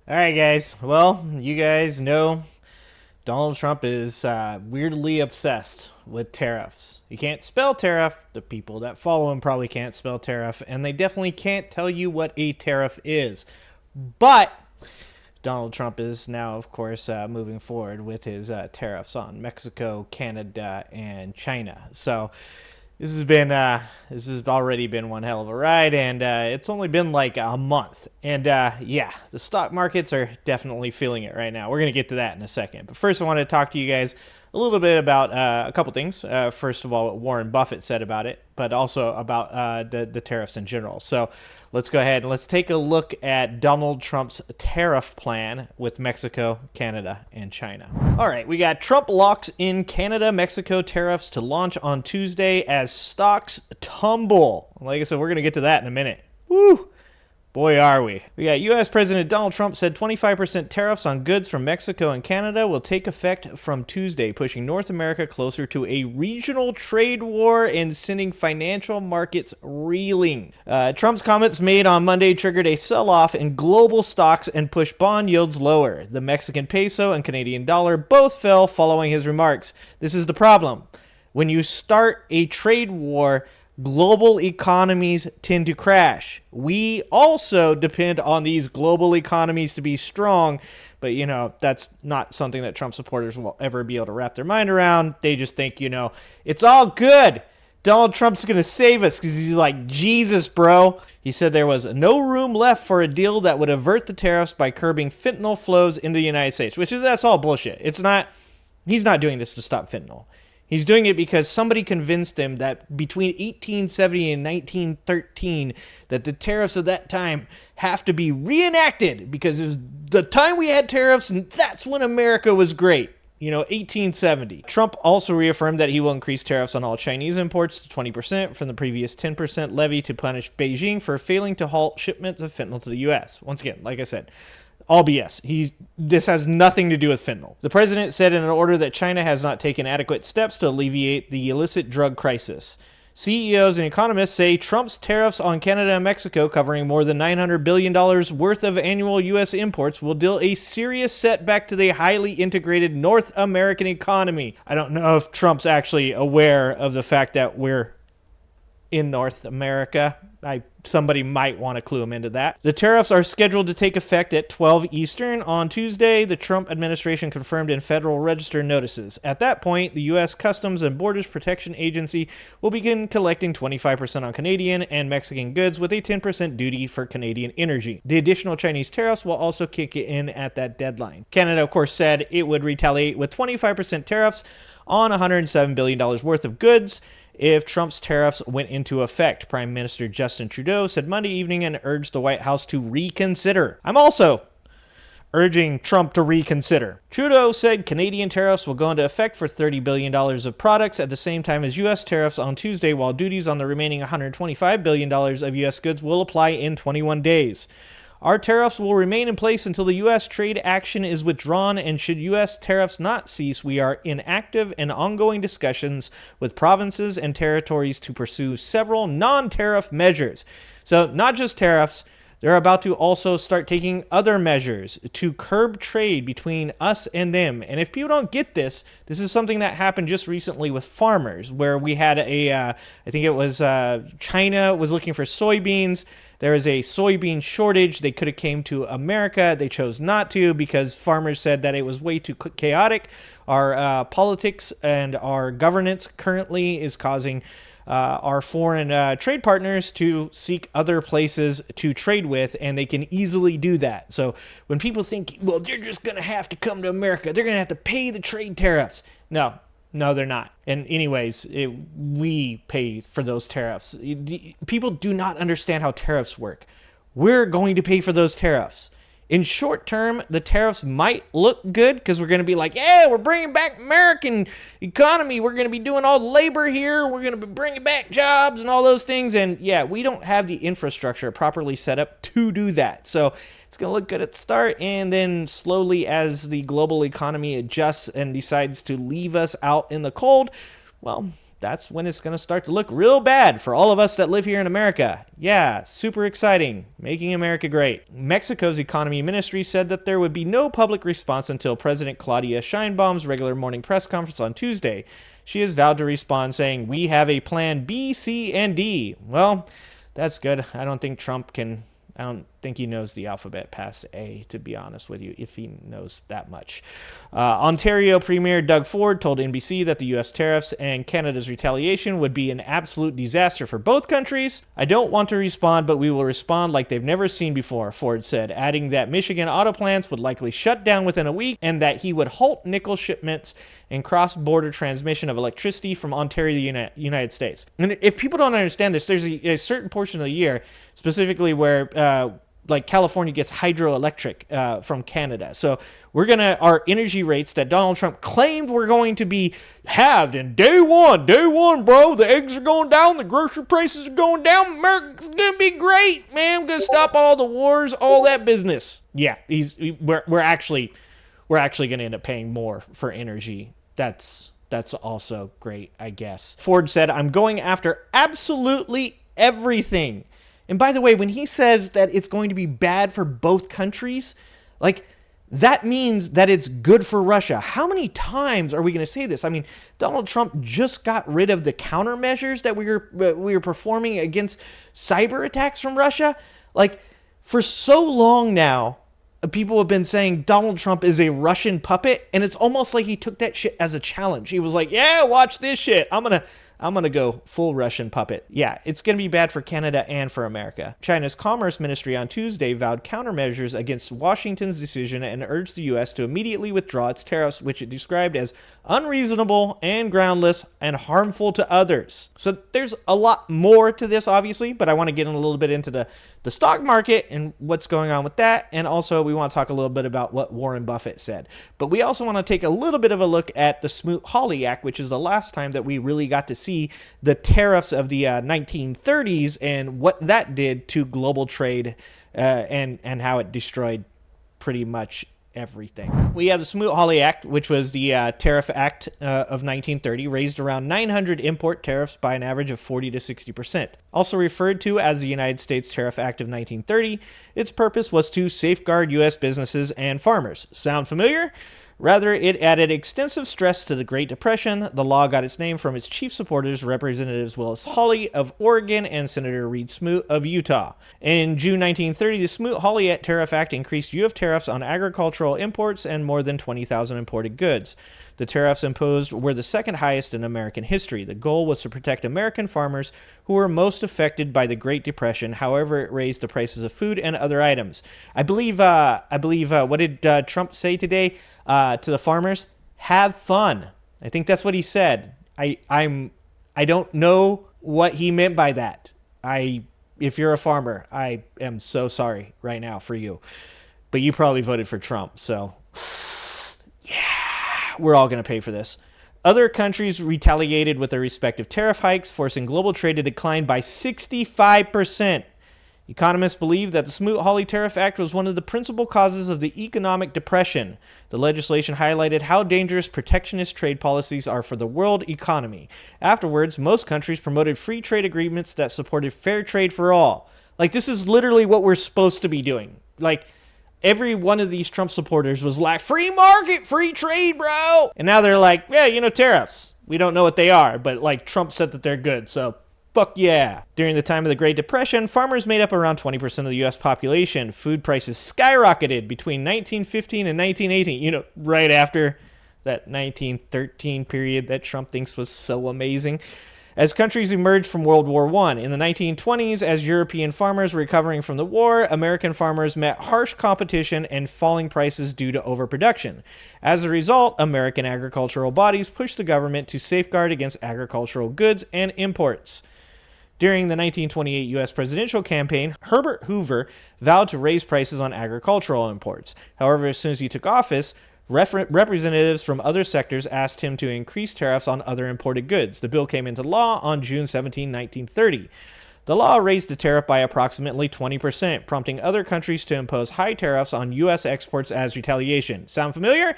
All right, guys. Well, you guys know Donald Trump is weirdly obsessed with tariffs. He can't spell tariff. The people that follow him probably can't spell tariff, and they definitely can't tell you what a tariff is. But Donald Trump is now, of course, moving forward with his tariffs on Mexico, Canada, and China. So this has already been one hell of a ride, and it's only been like a month. And yeah, the stock markets are definitely feeling it right now. We're gonna get to that in a second. But first, I want to talk to you guys a little bit about a couple things. First of all, what Warren Buffett said about it, but also about the tariffs in general. So let's go ahead and let's take a look at Donald Trump's tariff plan with Mexico, Canada, and China. All right, we got Trump locks in Canada, Mexico tariffs to launch on Tuesday as stocks tumble. Like I said, we're going to get to that in a minute. Woo! Boy, are we. We got U.S. President Donald Trump said 25% tariffs on goods from Mexico and Canada will take effect from Tuesday, pushing North America closer to a regional trade war and sending financial markets reeling. Trump's comments made on Monday triggered a sell-off in global stocks and pushed bond yields lower. The Mexican peso and Canadian dollar both fell following his remarks. This is the problem. When you start a trade war, global economies tend to crash. We also depend on these global economies to be strong, but that's not something that Trump supporters will ever be able to wrap their mind around. They just think, it's all good. Donald Trump's going to save us because he's like, Jesus, bro. He said there was no room left for a deal that would avert the tariffs by curbing fentanyl flows into the United States, that's all bullshit. He's not doing this to stop fentanyl. He's doing it because somebody convinced him that between 1870 and 1913, that the tariffs of that time have to be reenacted because it was the time we had tariffs and that's when America was great. 1870. Trump also reaffirmed that he will increase tariffs on all Chinese imports to 20% from the previous 10% levy to punish Beijing for failing to halt shipments of fentanyl to the U.S. Once again, like I said, all BS. This has nothing to do with fentanyl. The president said in an order that China has not taken adequate steps to alleviate the illicit drug crisis. CEOs and economists say Trump's tariffs on Canada and Mexico, covering more than $900 billion worth of annual U.S. imports, will deal a serious setback to the highly integrated North American economy. I don't know if Trump's actually aware of the fact that we're in North America. Somebody might want to clue him into that. The tariffs are scheduled to take effect at 12 Eastern on Tuesday, the Trump administration confirmed in Federal Register notices. At that point, the U.S. Customs and Borders Protection Agency will begin collecting 25% on Canadian and Mexican goods with a 10% duty for Canadian energy. The additional Chinese tariffs will also kick in at that deadline. Canada, of course, said it would retaliate with 25% tariffs on $107 billion worth of goods if Trump's tariffs went into effect. Prime Minister Justin Trudeau said Monday evening and urged the White House to reconsider. I'm also urging Trump to reconsider. Trudeau said Canadian tariffs will go into effect for $30 billion of products at the same time as U.S. tariffs on Tuesday, while duties on the remaining $125 billion of U.S. goods will apply in 21 days. Our tariffs will remain in place until the U.S. trade action is withdrawn, and should U.S. tariffs not cease, we are in active and ongoing discussions with provinces and territories to pursue several non-tariff measures. So not just tariffs, they're about to also start taking other measures to curb trade between us and them. And if people don't get this, this is something that happened just recently with farmers, where we had I think it was China was looking for soybeans. There is a soybean shortage. They could have came to America. They chose not to because farmers said that it was way too chaotic. Our politics and our governance currently is causing our foreign trade partners to seek other places to trade with, and they can easily do that. So when people think, well, they're just going to have to come to America, they're going to have to pay the trade tariffs. No, they're not. And anyways, we pay for those tariffs. People do not understand how tariffs work. We're going to pay for those tariffs. In short term, the tariffs might look good because we're going to be like, yeah, we're bringing back American economy. We're going to be doing all the labor here. We're going to be bringing back jobs and all those things. And yeah, we don't have the infrastructure properly set up to do that. So it's going to look good at the start, and then slowly as the global economy adjusts and decides to leave us out in the cold, well, that's when it's going to start to look real bad for all of us that live here in America. Yeah, super exciting. Making America great. Mexico's economy ministry said that there would be no public response until President Claudia Sheinbaum's regular morning press conference on Tuesday. She has vowed to respond, saying, "We have a plan B, C, and D." Well, that's good. I don't think he knows the alphabet past A, to be honest with you, if he knows that much. Ontario Premier Doug Ford told NBC that the U.S. tariffs and Canada's retaliation would be an absolute disaster for both countries. "I don't want to respond, but we will respond like they've never seen before," Ford said, adding that Michigan auto plants would likely shut down within a week and that he would halt nickel shipments and cross-border transmission of electricity from Ontario to the United States. And if people don't understand this, there's a certain portion of the year, specifically where like California gets hydroelectric from Canada. So our energy rates that Donald Trump claimed were going to be halved in day one, bro. The eggs are going down, the grocery prices are going down. America's gonna be great, man. I'm gonna stop all the wars, all that business. Yeah, we're actually gonna end up paying more for energy. That's also great, I guess. Ford said, "I'm going after absolutely everything." And by the way, when he says that it's going to be bad for both countries, like, that means that it's good for Russia. How many times are we going to say this? I mean, Donald Trump just got rid of the countermeasures that we were performing against cyber attacks from Russia. Like, for so long now, people have been saying Donald Trump is a Russian puppet, and it's almost like he took that shit as a challenge. He was like, "Yeah, watch this shit. I'm gonna go full Russian puppet." Yeah, it's gonna be bad for Canada and for America. China's Commerce Ministry on Tuesday vowed countermeasures against Washington's decision and urged the U.S. to immediately withdraw its tariffs, which it described as unreasonable and groundless and harmful to others. So there's a lot more to this, obviously, but I want to get in a little bit into the stock market and what's going on with that. And also we want to talk a little bit about what Warren Buffett said. But we also want to take a little bit of a look at the Smoot-Hawley Act, which is the last time that we really got to see the tariffs of the 1930s and what that did to global trade and how it destroyed pretty much everything. We have the Smoot-Hawley Act, which was the Tariff Act of 1930, raised around 900 import tariffs by an average of 40 to 60%. Also referred to as the United States Tariff Act of 1930, its purpose was to safeguard U.S. businesses and farmers. Sound familiar? Rather, it added extensive stress to the Great Depression. The law got its name from its chief supporters, Representatives Willis Hawley of Oregon and Senator Reed Smoot of Utah. In June 1930, the Smoot-Hawley Tariff Act increased U.S. tariffs on agricultural imports and more than 20,000 imported goods. The tariffs imposed were the second highest in American history. The goal was to protect American farmers who were most affected by the Great Depression. However, it raised the prices of food and other items. I believe, what did Trump say today to the farmers? Have fun. I think that's what he said. I don't know what he meant by that. If you're a farmer, I am so sorry right now for you. But you probably voted for Trump, so yeah. We're all going to pay for this. Other countries retaliated with their respective tariff hikes, forcing global trade to decline by 65%. Economists believe that the Smoot-Hawley Tariff Act was one of the principal causes of the economic depression. The legislation highlighted how dangerous protectionist trade policies are for the world economy. Afterwards, most countries promoted free trade agreements that supported fair trade for all. Like, this is literally what we're supposed to be doing. Like, every one of these Trump supporters was like, free market, free trade, bro. And now they're like, yeah, tariffs. We don't know what they are, but like Trump said that they're good, so fuck yeah. During the time of the Great Depression, farmers made up around 20% of the U.S. population. Food prices skyrocketed between 1915 and 1918, right after that 1913 period that Trump thinks was so amazing. As countries emerged from World War I. In the 1920s, as European farmers were recovering from the war, American farmers met harsh competition and falling prices due to overproduction. As a result, American agricultural bodies pushed the government to safeguard against agricultural goods and imports. During the 1928 U.S. presidential campaign, Herbert Hoover vowed to raise prices on agricultural imports. However, as soon as he took office, representatives from other sectors asked him to increase tariffs on other imported goods. The bill came into law on June 17, 1930. The law raised the tariff by approximately 20%, prompting other countries to impose high tariffs on U.S. exports as retaliation. Sound familiar?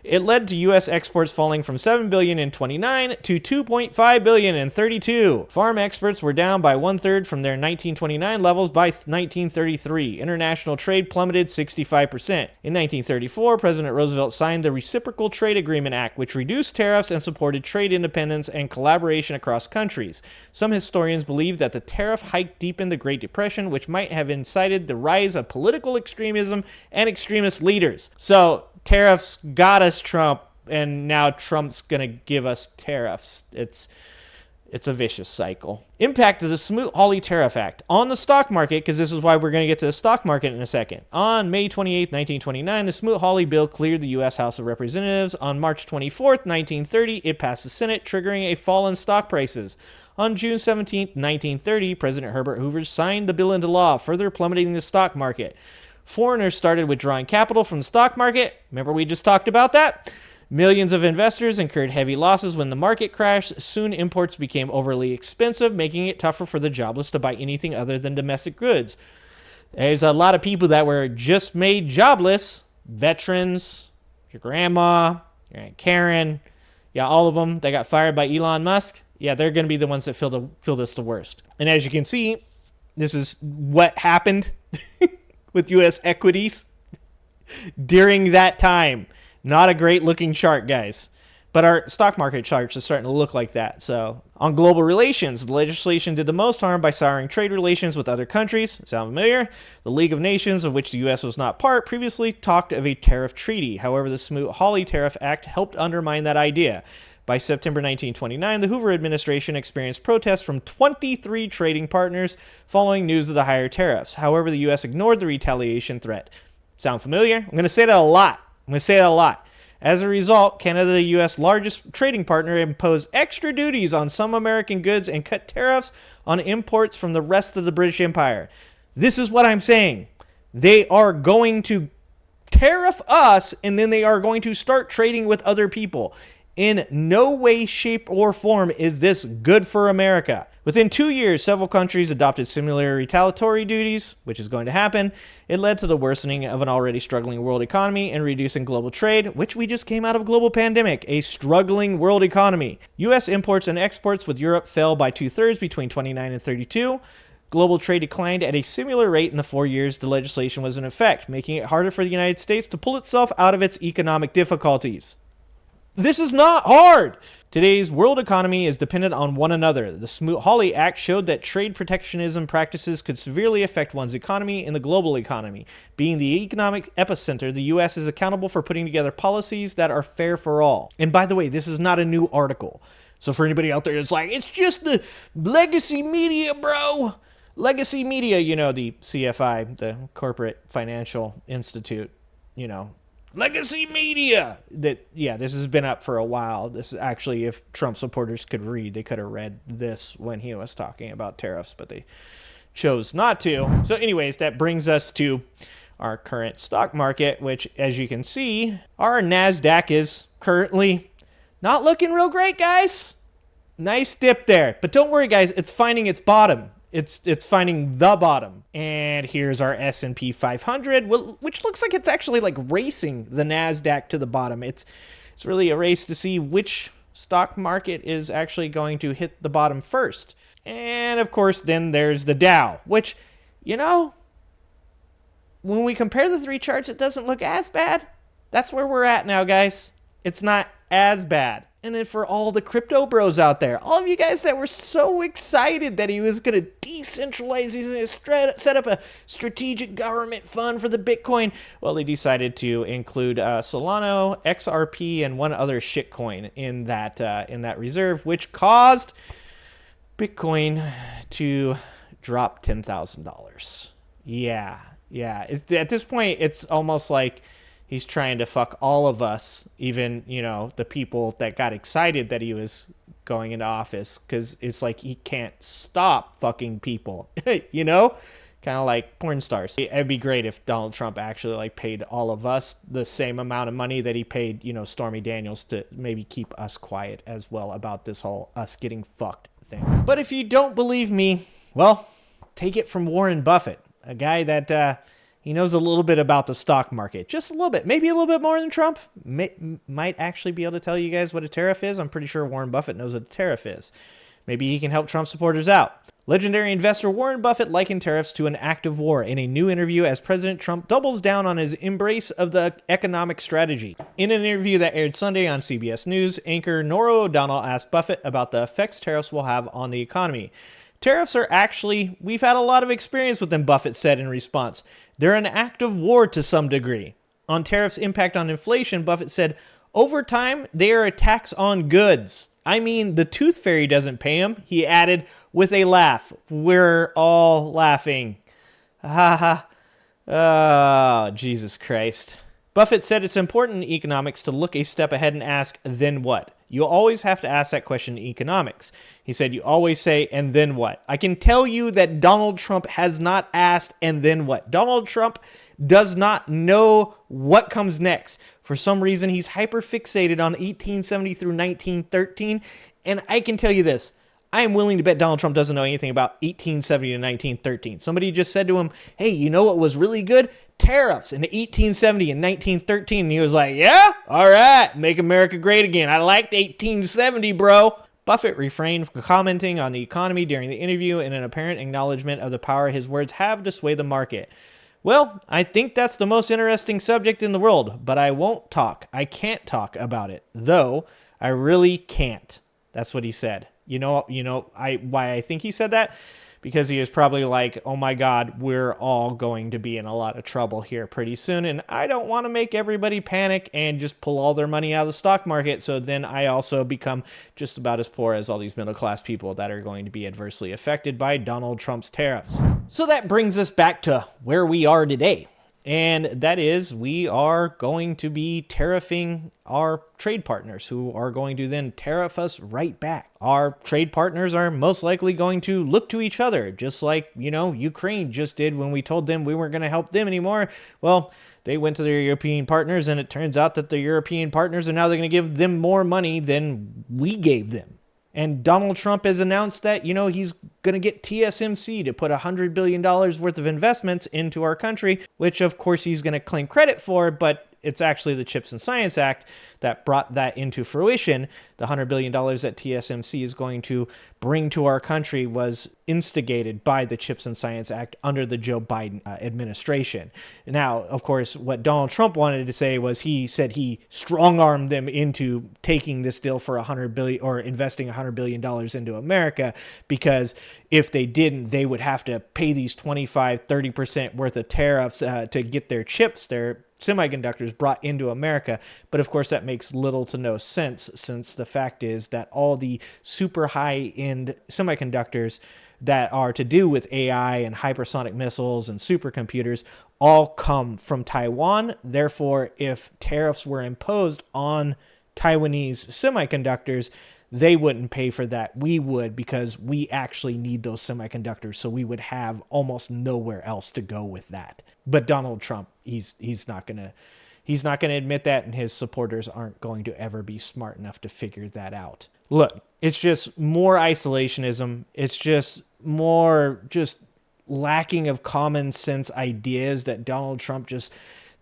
It led to U.S. exports falling from $7 billion in 29 to $2.5 billion in 32. Farm exports were down by 1/3 from their 1929 levels by 1933. International trade plummeted 65%. In 1934, President Roosevelt signed the Reciprocal Trade Agreement Act, which reduced tariffs and supported trade independence and collaboration across countries. Some historians believe that the tariff hike deepened the Great Depression, which might have incited the rise of political extremism and extremist leaders. So, tariffs got us Trump, and now Trump's going to give us tariffs. It's a vicious cycle. Impact of the Smoot-Hawley Tariff Act on the stock market, because this is why we're going to get to the stock market in a second. On May 28, 1929, the Smoot-Hawley bill cleared the U.S. House of Representatives. On March 24, 1930, it passed the Senate, triggering a fall in stock prices. On June 17, 1930, President Herbert Hoover signed the bill into law, further plummeting the stock market. Foreigners started withdrawing capital from the stock market. Remember we just talked about that? Millions of investors incurred heavy losses when the market crashed. Soon imports became overly expensive, making it tougher for the jobless to buy anything other than domestic goods. There's a lot of people that were just made jobless. Veterans, your grandma, your Aunt Karen, yeah, all of them that got fired by Elon Musk. Yeah, they're going to be the ones that feel this the worst. And as you can see, this is what happened with U.S. equities during that time. Not a great looking chart, guys. But our stock market charts are starting to look like that. So on global relations, the legislation did the most harm by souring trade relations with other countries. Sound familiar? The League of Nations, of which the U.S. was not part, previously talked of a tariff treaty. However, the Smoot-Hawley Tariff Act helped undermine that idea. By September 1929, the Hoover administration experienced protests from 23 trading partners following news of the higher tariffs. However, the U.S. ignored the retaliation threat. Sound familiar? I'm going to say that a lot. As a result, Canada, the U.S. largest trading partner, imposed extra duties on some American goods and cut tariffs on imports from the rest of the British Empire. This is what I'm saying. They are going to tariff us, and then they are going to start trading with other people. In no way, shape, or form is this good for America. Within 2 years, several countries adopted similar retaliatory duties, which is going to happen. It led to the worsening of an already struggling world economy and reducing global trade, which we just came out of a global pandemic, a struggling world economy. U.S. imports and exports with Europe fell by 2/3 between 29 and 32. Global trade declined at a similar rate in the 4 years the legislation was in effect, making it harder for the United States to pull itself out of its economic difficulties. This is not hard. Today's world economy is dependent on one another. The Smoot-Hawley Act showed that trade protectionism practices could severely affect one's economy and the global economy. Being the economic epicenter, the U.S. is accountable for putting together policies that are fair for all. And by the way, this is not a new article. So for anybody out there that's like, it's just the legacy media, bro. Legacy media, you know, the CFI, the Corporate Financial Institute, you know, legacy media. This has been up for a while. This is actually, if Trump supporters could read, they could have read this when he was talking about tariffs, but they chose not to. So anyways, that brings us to our current stock market, which, as you can see, our NASDAQ is currently not looking real great, guys. Nice dip there. But don't worry, guys, it's finding its bottom. It's finding the bottom. And here's our S&P 500, which looks like it's actually like racing the NASDAQ to the bottom. It's really a race to see which stock market is actually going to hit the bottom first. And of course, then there's the Dow, which, you know, when we compare the three charts, it doesn't look as bad. That's where we're at now, guys. It's not as bad. And then for all the crypto bros out there, all of you guys that were so excited that he was going to decentralize, he's going to set up a strategic government fund for the Bitcoin. Well, they decided to include Solana, XRP, and one other shitcoin in that reserve, which caused Bitcoin to drop $10,000. Yeah. At this point, it's almost like he's trying to fuck all of us, even, you know, the people that got excited that he was going into office, because it's like he can't stop fucking people, you know? Kind of like porn stars. It'd be great if Donald Trump actually like paid all of us the same amount of money that he paid, you know, Stormy Daniels to maybe keep us quiet as well about this whole us getting fucked thing. But if you don't believe me, well, take it from Warren Buffett, a guy that he knows a little bit about the stock market, just a little bit, maybe a little bit more than Trump. Might actually be able to tell you guys what a tariff is. I'm pretty sure Warren Buffett knows what a tariff is. Maybe he can help Trump supporters out. Legendary investor Warren Buffett likened tariffs to an act of war in a new interview as President Trump doubles down on his embrace of the economic strategy. In an interview that aired Sunday on CBS News, anchor Nora O'Donnell asked Buffett about the effects tariffs will have on the economy. Tariffs are actually, we've had a lot of experience with them, Buffett said in response. They're an act of war to some degree. On tariffs' impact on inflation, Buffett said, over time, they are a tax on goods. I mean, the tooth fairy doesn't pay him, he added with a laugh. We're all laughing. Ha ha. Oh, Jesus Christ. Buffett said it's important in economics to look a step ahead and ask, then what? You always have to ask that question in economics. He said, you always say, and then what? I can tell you that Donald Trump has not asked, and then what? Donald Trump does not know what comes next. For some reason, he's hyper-fixated on 1870 through 1913. And I can tell you this. I am willing to bet Donald Trump doesn't know anything about 1870 to 1913. Somebody just said to him, hey, you know what was really good? Tariffs in 1870 and 1913. And he was like, yeah, all right, make America great again. I liked 1870, bro. Buffett refrained from commenting on the economy during the interview in an apparent acknowledgement of the power his words have to sway the market. Well, I think that's the most interesting subject in the world, but I won't talk. I can't talk about it, though I really can't. That's what he said. Why I think he said that? Because he was probably like, oh my God, we're all going to be in a lot of trouble here pretty soon. And I don't want to make everybody panic and just pull all their money out of the stock market. So then I also become just about as poor as all these middle class people that are going to be adversely affected by Donald Trump's tariffs. So that brings us back to where we are today. And that is, we are going to be tariffing our trade partners who are going to then tariff us right back. Our trade partners are most likely going to look to each other, just like, Ukraine just did when we told them we weren't going to help them anymore. Well, they went to their European partners, and it turns out that the European partners are now they're going to give them more money than we gave them. And Donald Trump has announced that, he's going to get TSMC to put $100 billion worth of investments into our country, which of course he's going to claim credit for, but it's actually the CHIPS and Science Act that brought that into fruition. The $100 billion that TSMC is going to bring to our country was instigated by the CHIPS and Science Act under the Joe Biden administration. Now, of course, what Donald Trump wanted to say was he said he strong-armed them into taking this deal for $100 billion or investing $100 billion into America, because if they didn't, they would have to pay these 25-30% worth of tariffs to get their chips, their semiconductors brought into America. But of course, that makes little to no sense, since the fact is that all the super high-end semiconductors that are to do with AI and hypersonic missiles and supercomputers all come from Taiwan. Therefore, if tariffs were imposed on Taiwanese semiconductors, they wouldn't pay for that. We would, because we actually need those semiconductors, so we would have almost nowhere else to go with that. But Donald Trump, he's not gonna admit that, and his supporters aren't going to ever be smart enough to figure that out. Look, it's just more isolationism. It's just more lacking of common sense ideas that Donald Trump just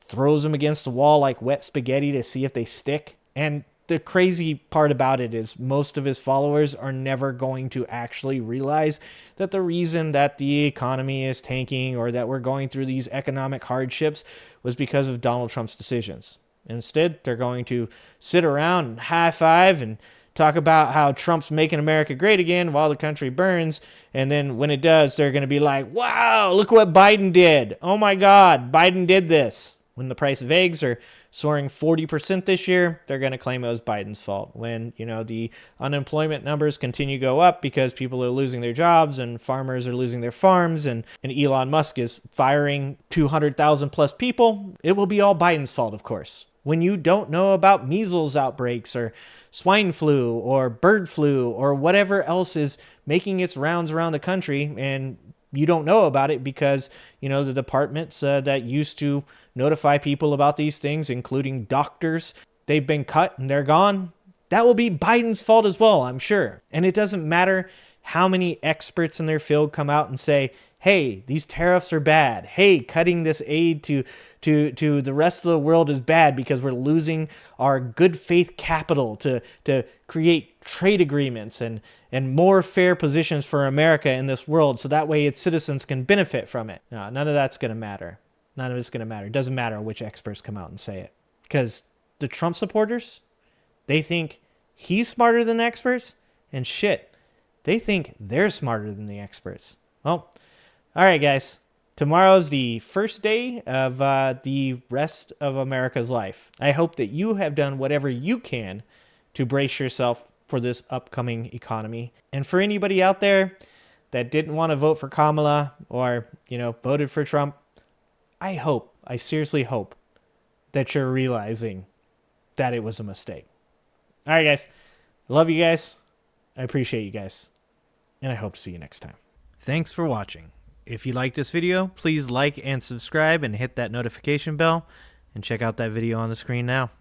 throws them against the wall like wet spaghetti to see if they stick. And the crazy part about it is most of his followers are never going to actually realize that the reason that the economy is tanking or that we're going through these economic hardships was because of Donald Trump's decisions. Instead, they're going to sit around and high five and talk about how Trump's making America great again while the country burns. And then when it does, they're going to be like, wow, look what Biden did. Oh my God, Biden did this. When the price of eggs are soaring 40% this year, they're going to claim it was Biden's fault. When, the unemployment numbers continue to go up because people are losing their jobs and farmers are losing their farms, and Elon Musk is firing 200,000 plus people, it will be all Biden's fault, of course. When you don't know about measles outbreaks or swine flu or bird flu or whatever else is making its rounds around the country, and you don't know about it because, the departments that used to notify people about these things, including doctors, they've been cut and they're gone. That will be Biden's fault as well, I'm sure. And it doesn't matter how many experts in their field come out and say, hey, these tariffs are bad. Hey, cutting this aid to the rest of the world is bad because we're losing our good faith capital to create trade agreements and more fair positions for America in this world so that way its citizens can benefit from it. No, none of that's going to matter. None of it's going to matter. It doesn't matter which experts come out and say it. Because the Trump supporters, they think he's smarter than the experts, and shit, they think they're smarter than the experts. Well, all right, guys. Tomorrow's the first day of the rest of America's life. I hope that you have done whatever you can to brace yourself for this upcoming economy. And for anybody out there that didn't want to vote for Kamala or, voted for Trump, I seriously hope that you're realizing that it was a mistake. All right, guys. I love you guys. I appreciate you guys. And I hope to see you next time. Thanks for watching. If you like this video, please like and subscribe and hit that notification bell. And check out that video on the screen now.